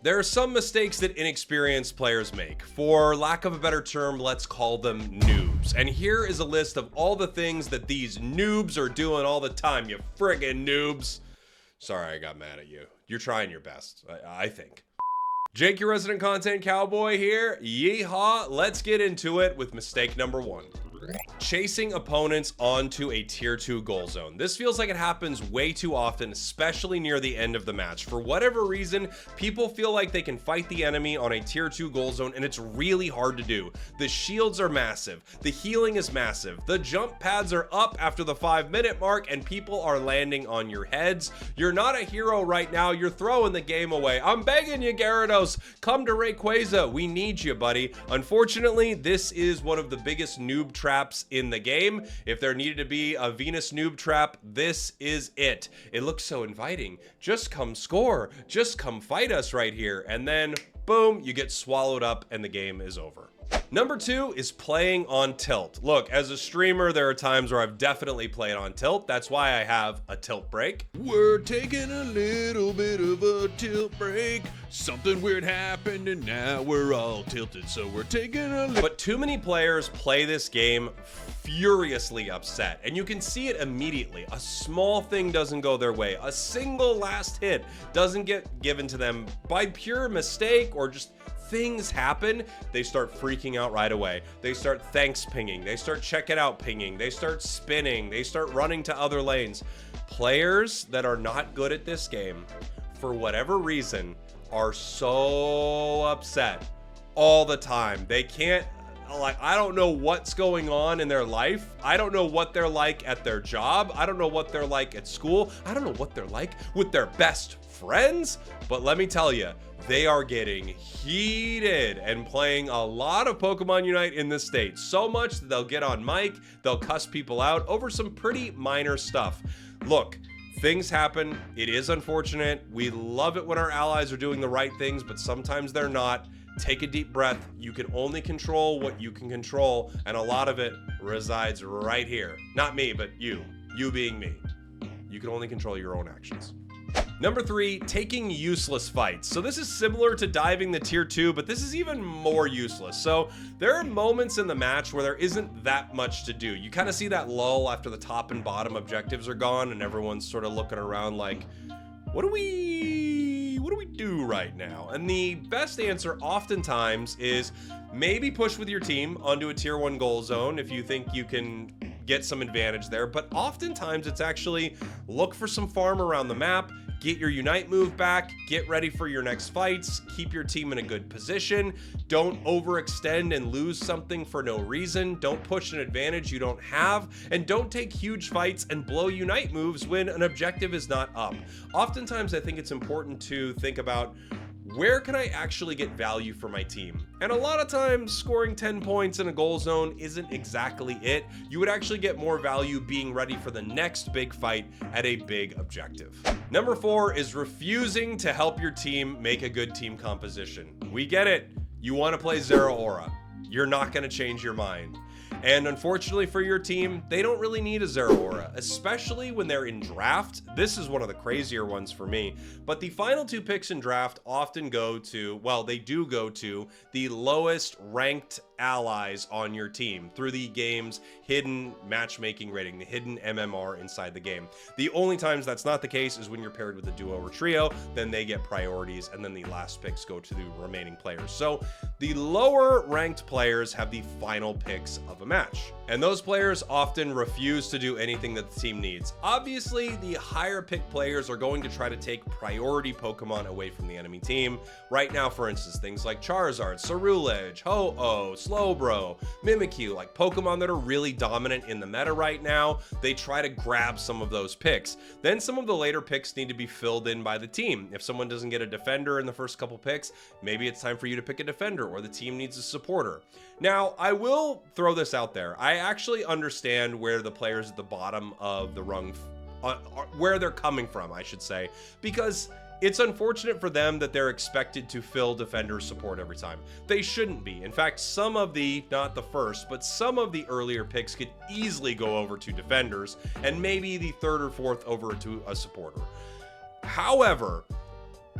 There are some mistakes that inexperienced players make. For lack of a better term, let's call them noobs. And here is a list of all the things that these noobs are doing all the time, you friggin' noobs. Sorry, I got mad at you. You're trying your best, I think. Jake, your resident content cowboy here. Yeehaw, let's get into it with mistake number 1. Chasing opponents onto a tier 2 goal zone. This feels like it happens way too often, especially near the end of the match. For whatever reason, people feel like they can fight the enemy on a tier 2 goal zone, and it's really hard to do. The shields are massive, the healing is massive, the jump pads are up after the 5-minute mark, and people are landing on your heads. You're not a hero right now, you're throwing the game away. I'm begging you, Gyarados, come to Rayquaza, we need you, buddy. Unfortunately, this is one of the biggest noob traps in the game. If there needed to be a Venus noob trap, this is it. It looks so inviting. Just come score. Just come fight us right here. And then boom, you get swallowed up and the game is over. Number 2 is playing on tilt. Look, as a streamer, there are times where I've definitely played on tilt. That's why I have a tilt break. We're taking a little bit of a tilt break. Something weird happened and now we're all tilted, so we're taking a little. But too many players play this game furiously upset, and you can see it immediately. A small thing doesn't go their way. A single last hit doesn't get given to them by pure mistake or just things happen, they start freaking out right away. They start thanks pinging, they start check it out pinging, they start spinning, they start running to other lanes. Players that are not good at this game, for whatever reason, are so upset all the time. They can't, like, I don't know what's going on in their life. I don't know what they're like at their job. I don't know what they're like at school. I don't know what they're like with their best friends. But let me tell you, they are getting heated and playing a lot of Pokemon Unite in this state. So much that they'll get on mic, they'll cuss people out over some pretty minor stuff. Look, things happen. It is unfortunate. We love it when our allies are doing the right things, but sometimes they're not. Take a deep breath. You can only control what you can control, and a lot of it resides right here. Not me, but you being me. You can only control your own actions. Number 3, taking useless fights. So this is similar to diving the tier 2, but this is even more useless. So there are moments in the match where there isn't that much to do. You kind of see that lull after the top and bottom objectives are gone and everyone's sort of looking around like, what do we do right now? And the best answer oftentimes is maybe push with your team onto a tier 1 goal zone if you think you can get some advantage there, but oftentimes it's actually look for some farm around the map, get your Unite move back, get ready for your next fights, keep your team in a good position, don't overextend and lose something for no reason, don't push an advantage you don't have, and don't take huge fights and blow Unite moves when an objective is not up. Oftentimes I think it's important to think about, where can I actually get value for my team? And a lot of times scoring 10 points in a goal zone isn't exactly it. You would actually get more value being ready for the next big fight at a big objective. Number 4 is refusing to help your team make a good team composition. We get it. You want to play Zeraora. You're not going to change your mind. And unfortunately for your team, they don't really need a Zeraora, especially when they're in draft. This is one of the crazier ones for me, but the final 2 picks in draft often go to, well, they do go to the lowest ranked allies on your team through the game's hidden matchmaking rating, the hidden MMR inside the game. The only times that's not the case is when you're paired with a duo or trio, then they get priorities, and then the last picks go to the remaining players. So the lower ranked players have the final picks of a match, and those players often refuse to do anything that the team needs. Obviously, the higher pick players are going to try to take priority Pokemon away from the enemy team. Right now, for instance, things like Charizard, Cerulege, Ho-Oh, Slowbro, Mimikyu, like Pokemon that are really dominant in the meta right now, they try to grab some of those picks. Then some of the later picks need to be filled in by the team. If someone doesn't get a defender in the first couple picks, maybe it's time for you to pick a defender, or the team needs a supporter. Now, I will throw this out there. I actually understand where the players at the bottom of the rung, where they're coming from, I should say, because it's unfortunate for them that they're expected to fill defender support every time. They shouldn't be. In fact, some of the, not the first, but some of the earlier picks could easily go over to defenders, and maybe the 3rd or 4th over to a supporter. However,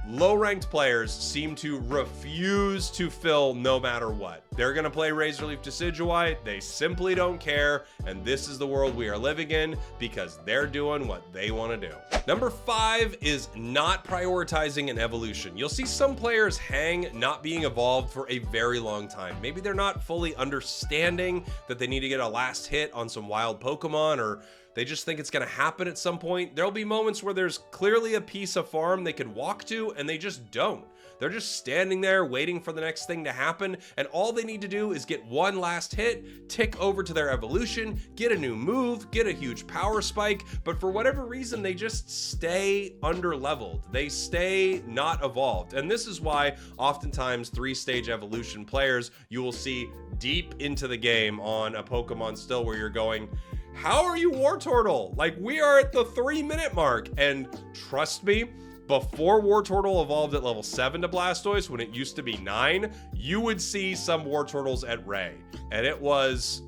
Low-ranked players seem to refuse to fill no matter what. They're going to play Razorleaf Decidueye. They simply don't care, and this is the world we are living in because they're doing what they want to do. Number 5 is not prioritizing an evolution. You'll see some players hang not being evolved for a very long time. Maybe they're not fully understanding that they need to get a last hit on some wild Pokemon, or they just think it's going to happen at some point. There'll be moments where there's clearly a piece of farm they could walk to, and they just don't. They're just standing there waiting for the next thing to happen, and all they need to do is get one last hit, tick over to their evolution, get a new move, get a huge power spike, but for whatever reason, they just stay under-leveled. They stay not evolved, and this is why oftentimes 3-stage evolution players, you will see deep into the game on a Pokemon still where you're going, how are you Wartortle? Like, we are at the 3-minute mark, and trust me, before Wartortle evolved at level 7 to Blastoise, when it used to be 9, you would see some Wartortles at Ray, and it was,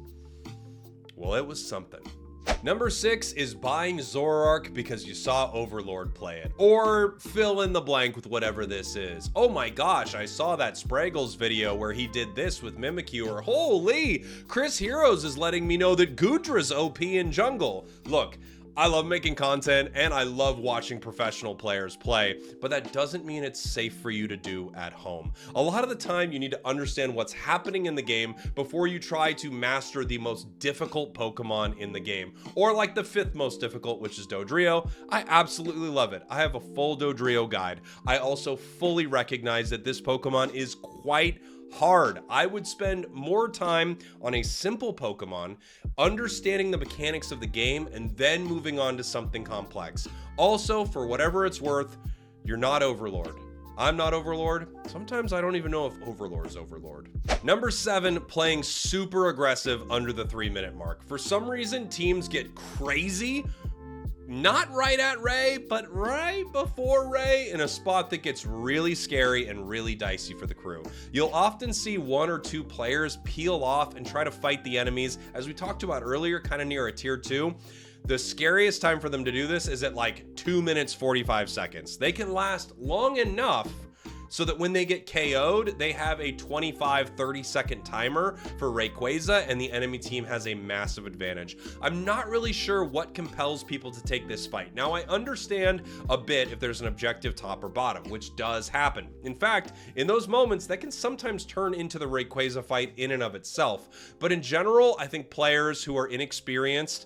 well, it was something. Number 6 is buying Zork because you saw Overlord play it, or fill in the blank with whatever this is. Oh my gosh, I saw that Spragels video where he did this with Mimikyu, or holy, Chris Heroes is letting me know that Goodra's OP in jungle. Look, I love making content and I love watching professional players play, but that doesn't mean it's safe for you to do at home. A lot of the time you need to understand what's happening in the game before you try to master the most difficult Pokemon in the game. Or like the 5th most difficult, which is Dodrio. I absolutely love it. I have a full Dodrio guide. I also fully recognize that this Pokemon is quite hard. I would spend more time on a simple Pokemon, understanding the mechanics of the game, and then moving on to something complex. Also, for whatever it's worth, you're not Overlord. I'm not Overlord. Sometimes I don't even know if Overlord is Overlord. Number 7, playing super aggressive under the 3-minute mark. For some reason, teams get crazy. Not right at Ray, but right before Ray, in a spot that gets really scary and really dicey for the crew. You'll often see 1 or 2 players peel off and try to fight the enemies, as we talked about earlier, kind of near a tier 2. The scariest time for them to do this is at like 2 minutes 45 seconds. They can last long enough so that when they get KO'd, they have a 25-30 second timer for Rayquaza, and the enemy team has a massive advantage. I'm not really sure what compels people to take this fight. Now, I understand a bit if there's an objective top or bottom, which does happen. In fact, in those moments, that can sometimes turn into the Rayquaza fight in and of itself. But in general, I think players who are inexperienced,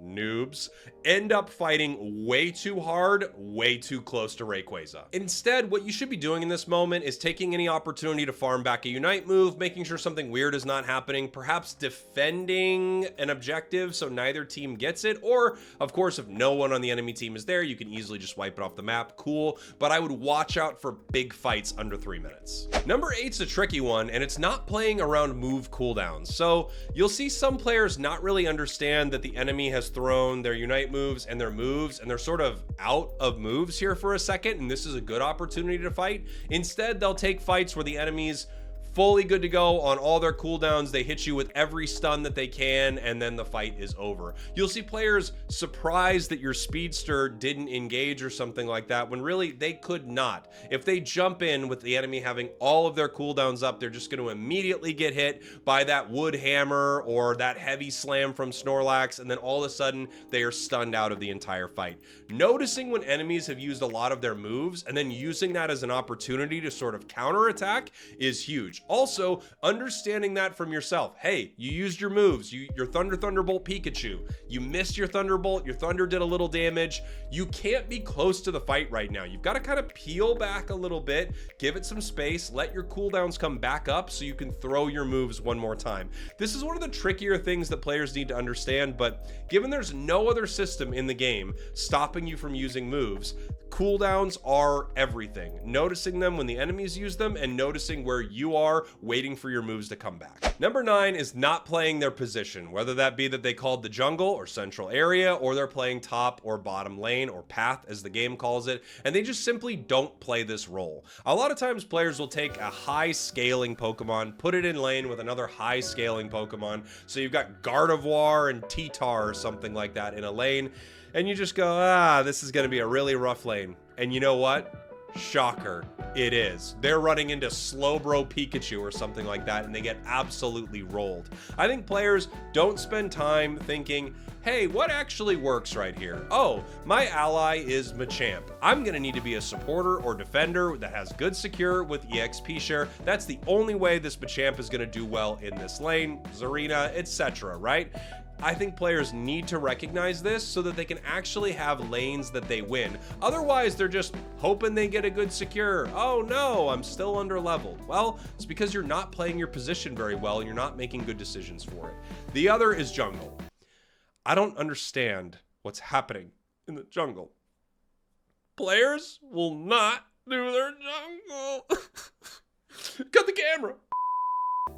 noobs, end up fighting way too hard, way too close to Rayquaza. Instead, what you should be doing in this moment is taking any opportunity to farm back a Unite move, making sure something weird is not happening, perhaps defending an objective so neither team gets it, or, of course, if no one on the enemy team is there, you can easily just wipe it off the map, cool, but I would watch out for big fights under 3 minutes. Number 8's a tricky one, and it's not playing around move cooldowns. So you'll see some players not really understand that the enemy has thrown their Unite moves, and they're sort of out of moves here for a second, and this is a good opportunity to fight. Instead, they'll take fights where the enemy's fully good to go on all their cooldowns. They hit you with every stun that they can, and then the fight is over. You'll see players surprised that your speedster didn't engage or something like that, when really they could not. If they jump in with the enemy having all of their cooldowns up, they're just going to immediately get hit by that wood hammer or that heavy slam from Snorlax, and then all of a sudden they are stunned out of the entire fight. Noticing when enemies have used a lot of their moves and then using that as an opportunity to sort of counterattack is huge. Also, understanding that from yourself. Hey, you used your moves, your Thunderbolt Pikachu, you missed your Thunderbolt, your Thunder did a little damage. You can't be close to the fight right now. You've got to kind of peel back a little bit, give it some space, let your cooldowns come back up so you can throw your moves one more time. This is one of the trickier things that players need to understand, but given there's no other system in the game stopping you from using moves, cooldowns are everything. Noticing them when the enemies use them and noticing where you are waiting for your moves to come back. Number 9 is not playing their position, whether that be that they called the jungle or central area, or they're playing top or bottom lane or path as the game calls it, and they just simply don't play this role. A lot of times players will take a high scaling Pokemon, put it in lane with another high scaling Pokemon, so you've got Gardevoir and T-Tar or something like that in a lane, and you just go, this is going to be a really rough lane. And you know what? Shocker, it is. They're running into Slowbro Pikachu or something like that, and they get absolutely rolled. I think players don't spend time thinking, hey, what actually works right here? Oh, my ally is Machamp. I'm gonna need to be a supporter or defender that has good secure with EXP share. That's the only way this Machamp is gonna do well in this lane, Zarina, etc., right? I think players need to recognize this so that they can actually have lanes that they win. Otherwise, they're just hoping they get a good secure. Oh no, I'm still underleveled. Well, it's because you're not playing your position very well and you're not making good decisions for it. The other is jungle. I don't understand what's happening in the jungle. Players will not do their jungle. Cut the camera.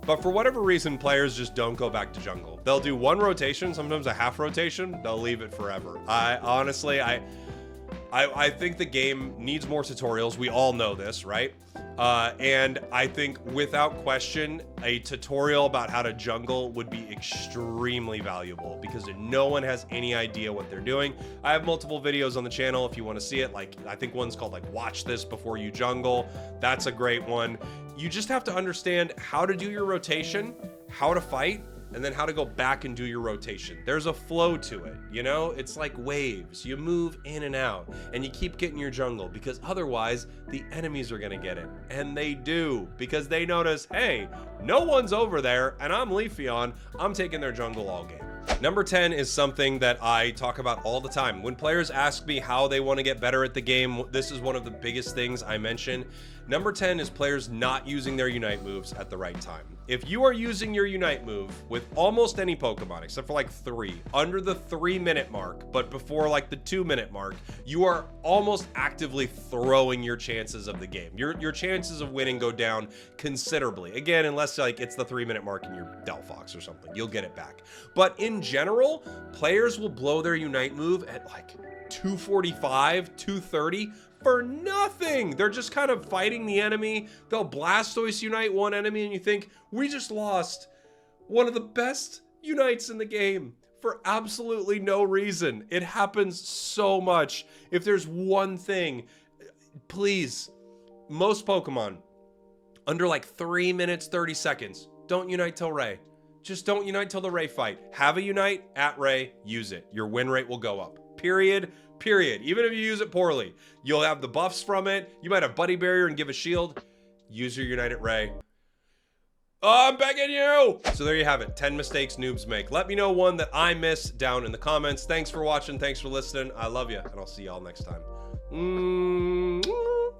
But for whatever reason, players just don't go back to jungle. They'll do one rotation, sometimes a half rotation. They'll leave it forever. Honestly, I think the game needs more tutorials. We all know this, right? And I think without question, a tutorial about how to jungle would be extremely valuable because no one has any idea what they're doing. I have multiple videos on the channel if you want to see it. Like, I think one's called like watch this before you jungle. That's a great one. You just have to understand how to do your rotation, how to fight, and then how to go back and do your rotation. There's a flow to it, you know? It's like waves. You move in and out, and you keep getting your jungle, because otherwise, the enemies are gonna get it. And they do, because they notice, hey, no one's over there, and I'm Leafeon, I'm taking their jungle all game. Number 10 is something that I talk about all the time. When players ask me how they want to get better at the game, this is one of the biggest things I mention. Number 10 is players not using their Unite moves at the right time. If you are using your Unite move with almost any Pokemon, except for like 3, under the 3-minute mark, but before like the 2-minute mark, you are almost actively throwing your chances of the game. Your chances of winning go down considerably. Again, unless like it's the 3-minute mark in your Delphox or something, you'll get it back. But in general, players will blow their Unite move at like 245, 230, for nothing. They're just kind of fighting the enemy. They'll Blastoise Unite one enemy and you think, we just lost one of the best Unites in the game for absolutely no reason. It happens so much. If there's one thing, please, most Pokemon, under like 3 minutes, 30 seconds, don't Unite till Ray. Just don't Unite till the Ray fight. Have a Unite at Ray, use it. Your win rate will go up. Period. Even if you use it poorly, you'll have the buffs from it. You might have Buddy Barrier and give a shield. Use your Unite at Ray. Oh, I'm begging you! So there you have it. 10 mistakes noobs make. Let me know one that I missed down in the comments. Thanks for watching. Thanks for listening. I love you, and I'll see y'all next time.